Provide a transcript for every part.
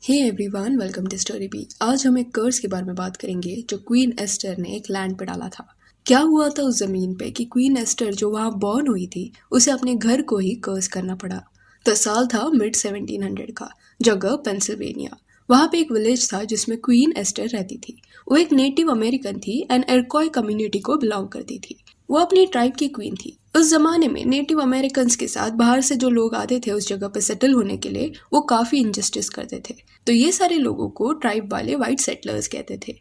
Hey everyone, welcome to story B. आज हम एक कर्स के बारे में बात करेंगे जो क्वीन एस्टर ने एक लैंड पे डाला था। क्या हुआ था उस जमीन पे कि क्वीन एस्टर जो वहां बॉर्न हुई थी उसे अपने घर को ही कर्स करना पड़ा। तो साल था मिड 1700 का, जगह पेंसिल्वेनिया। वहां पे एक विलेज था जिसमें क्वीन एस्टर रहती थी। वो एक नेटिव अमेरिकन थी एंड इरक्वाय कम्युनिटी को बिलोंग करती थी। वो अपनी ट्राइब की क्वीन थी। उस जमाने में नेटिव अमेरिकन के साथ बाहर से जो लोग आते थे उस जगह पे सेटल होने के लिए, वो काफी इनजस्टिस करते थे। तो ये सारे लोगों को ट्राइब वाले वाइट सेटलर्स कहते थे।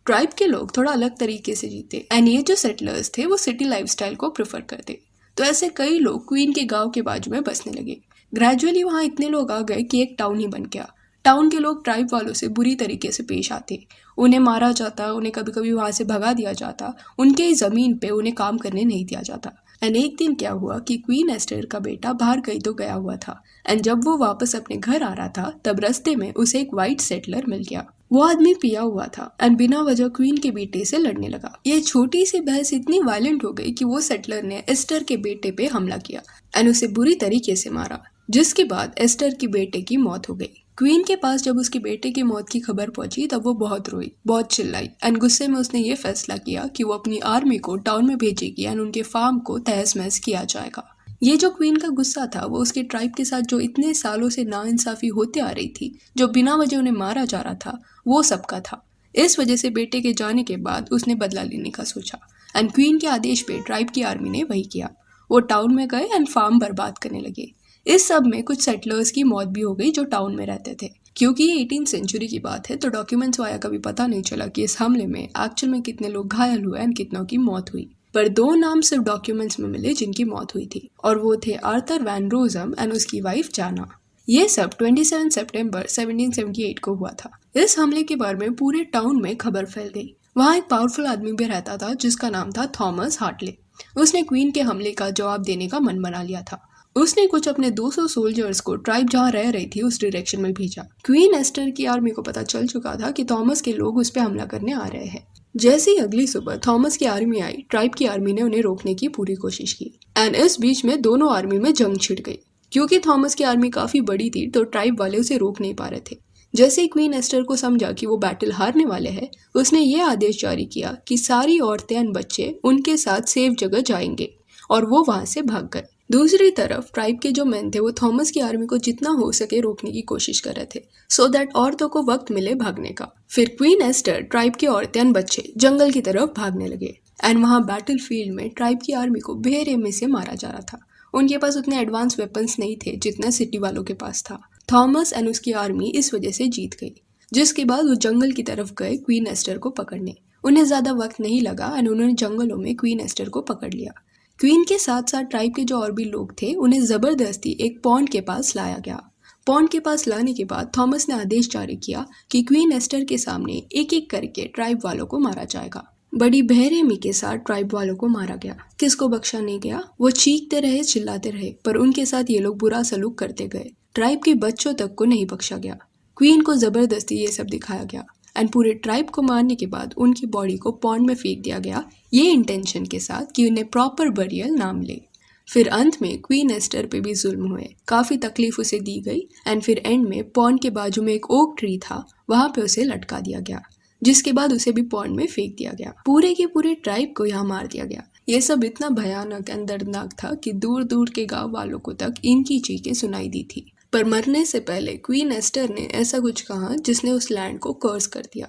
ट्राइब के लोग थोड़ा अलग तरीके से जीते एंड ये जो सेटलर्स थे वो सिटी लाइफस्टाइल को प्रेफर करते। तो ऐसे कई लोग क्वीन के गांव के बाजू में बसने लगे। ग्रेजुअली वहां इतने लोग आ गए कि एक टाउन ही बन गया। टाउन के लोग ट्राइब वालों से बुरी तरीके से पेश आते। उन्हें मारा जाता, उन्हें कभी कभी वहां से भगा दिया जाता, उनके जमीन पे उन्हें काम करने नहीं दिया जाता। एंड एक दिन क्या हुआ कि क्वीन एस्टर का बेटा बाहर कहीं तो गया हुआ था एंड जब वो वापस अपने घर आ रहा था तब रास्ते में उसे एक वाइट सेटलर मिल गया। वो आदमी पिया हुआ था एंड बिना वजह क्वीन के बेटे से लड़ने लगा। ये छोटी सी बहस इतनी वायलेंट हो गई कि वो सेटलर ने एस्टर के बेटे पे हमला किया एंड उसे बुरी तरीके से मारा, जिसके बाद एस्टर की बेटे की मौत हो गई। क्वीन के पास जब उसके बेटे की मौत की खबर पहुंची तब वो बहुत रोई, बहुत चिल्लाई एंड गुस्से में उसने ये फैसला किया कि वो अपनी आर्मी को टाउन में भेजेगी एंड उनके फार्म को तहस महस किया जाएगा। ये जो क्वीन का गुस्सा था वो उसके ट्राइब के साथ जो इतने सालों से नाइंसाफी होते आ रही थी, जो बिना वजह उन्हें मारा जा रहा था, वो सबका था। इस वजह से बेटे के जाने के बाद उसने बदला लेने का सोचा एंड क्वीन के आदेश पे ट्राइब की आर्मी ने वही किया। वो टाउन में गए एंड फार्म बर्बाद करने लगे। इस सब में कुछ सेटलर्स की मौत भी हो गई जो टाउन में रहते थे। क्योंकि ये 18th सेंचुरी की बात है तो डॉक्यूमेंट्स वाया कभी पता नहीं चला कि इस हमले में एक्चुअल में कितने लोग घायल हुए एंड कितनों की मौत हुई। पर दो नाम सिर्फ डॉक्यूमेंट्स में मिले जिनकी मौत हुई थी, और वो थे आर्थर वैन रोजम एंड उसकी वाइफ जाना। ये सब 27 सितंबर 1778 को हुआ था। इस हमले के बारे में पूरे टाउन में खबर फैल गई। वहाँ एक पावरफुल आदमी भी रहता था जिसका नाम था थॉमस हार्टले। उसने क्वीन के हमले का जवाब देने का मन बना लिया था। उसने कुछ अपने 200 सोल्जर्स को ट्राइब जहाँ रह रही थी उस डायरेक्शन में भेजा। क्वीन एस्टर की आर्मी को पता चल चुका था कि थॉमस के लोग उस पर हमला करने आ रहे हैं। जैसे ही अगली सुबह थॉमस की आर्मी आई, ट्राइब की आर्मी ने उन्हें रोकने की पूरी कोशिश की एंड इस बीच में दोनों आर्मी में जंग छिड़ गई। क्योंकि थॉमस की आर्मी काफी बड़ी थी तो ट्राइब वाले उसे रोक नहीं पा रहे थे। जैसे ही क्वीन एस्टर को समझा कि वो बैटल हारने वाले हैं, उसने ये आदेश जारी किया कि सारी औरतें एंड बच्चे उनके साथ सेफ जगह जाएंगे, और वो वहां से भाग गए। दूसरी तरफ ट्राइब के जो मैन थे वो थॉमस की आर्मी को जितना हो सके रोकने की कोशिश कर रहे थे सो दैट औरतों को वक्त मिले भागने का। फिर क्वीन एस्टर, ट्राइब की औरतें एंड बच्चे जंगल की तरफ भागने लगे एंड वहां बैटल फील्ड में ट्राइब की आर्मी को बेरहमी से मारा जा रहा था। उनके पास उतने एडवांस वेपन्स नहीं थे जितना सिटी वालों के पास था। थॉमस एंड उसकी आर्मी इस वजह से जीत गई, जिसके बाद वो जंगल की तरफ गए क्वीन एस्टर को पकड़ने। उन्हें ज्यादा वक्त नहीं लगा एंड उन्होंने जंगलों में क्वीन एस्टर को पकड़ लिया। क्वीन के साथ साथ ट्राइब के जो और भी लोग थे उन्हें जबरदस्ती एक पॉन्ड के पास लाया गया। पॉन्ड के पास लाने के बाद थॉमस ने आदेश जारी किया कि क्वीन एस्टर के सामने एक एक करके ट्राइब वालों को मारा जाएगा। बड़ी बेरहमी के साथ ट्राइब वालों को मारा गया। किसको बख्शा नहीं गया। वो चीखते रहे, चिल्लाते रहे, पर उनके साथ ये लोग बुरा सलूक करते गए। ट्राइब के बच्चों तक को नहीं बख्शा गया। क्वीन को जबरदस्ती ये सब दिखाया गया एंड पूरे ट्राइब को मारने के बाद उनकी बॉडी को पॉन्ड में फेंक दिया गया, ये इंटेंशन के साथ कि उन्हें प्रॉपर बरियल ना मिले। फिर अंत में क्वीन एस्टर पे भी जुल्म हुए, काफी तकलीफ उसे दी गई एंड फिर एंड में पॉन्ड के बाजू में एक ओक ट्री था, वहां पे उसे लटका दिया गया, जिसके बाद उसे भी पॉन्ड में फेंक दिया गया। पूरे के पूरे ट्राइब को यहाँ मार दिया गया। ये सब इतना भयानक एंड दर्दनाक था कि दूर दूर के गाँव वालों को तक इनकी चीखें सुनाई दी थी। पर मरने से पहले क्वीन एस्टर ने ऐसा कुछ कहा जिसने उस लैंड को कर्स कर दिया।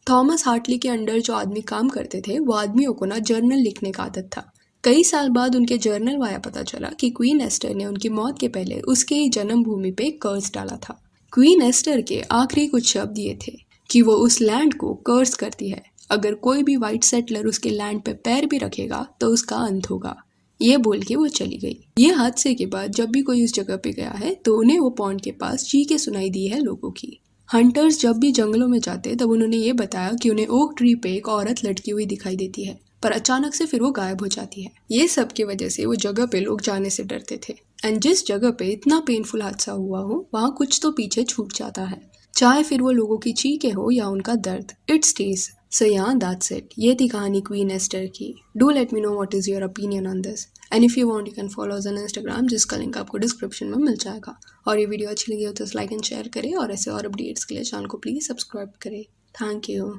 थॉमस हार्टली के अंडर जो आदमी काम करते थे वो आदमियों को ना जर्नल लिखने का आदत था। कई साल बाद उनके जर्नल वाया पता चला कि क्वीन एस्टर ने उनकी मौत के पहले उसके ही जन्मभूमि पे कर्स डाला था। क्वीन एस्टर के आखिरी कुछ शब्द ये थे कि वो उस लैंड को कर्स करती है, अगर कोई भी वाइट सेटलर उसके लैंड पे पैर भी रखेगा तो उसका अंत होगा। ये बोल के वो चली गई। ये हादसे के बाद जब भी कोई उस जगह पे गया है तो उन्हें वो पॉन्ड के पास चीखें सुनाई दी है लोगों की। हंटर्स जब भी जंगलों में जाते तब उन्होंने ये बताया कि उन्हें ओक ट्री पे एक औरत लटकी हुई दिखाई देती है, पर अचानक से फिर वो गायब हो जाती है। ये सब की वजह से वो जगह पे लोग जाने से डरते थे एंड जिस जगह पे इतना पेनफुल हादसा हुआ हो वहाँ कुछ तो पीछे छूट जाता है, चाहे फिर वो लोगों की चीखें हो या उनका दर्द। It stage. So yeah, that's it. ये थी कहानी क्वीन एस्टर की। Do let me know what is your opinion on this and if you want you can follow us on Instagram, जिसका लिंक आपको डिस्क्रिप्शन में मिल जाएगा। और ये वीडियो अच्छी लगी हो तो लाइक एंड शेयर करें और ऐसे और अपडेट्स के लिए चैनल को प्लीज़ सब्सक्राइब करें। Thank you.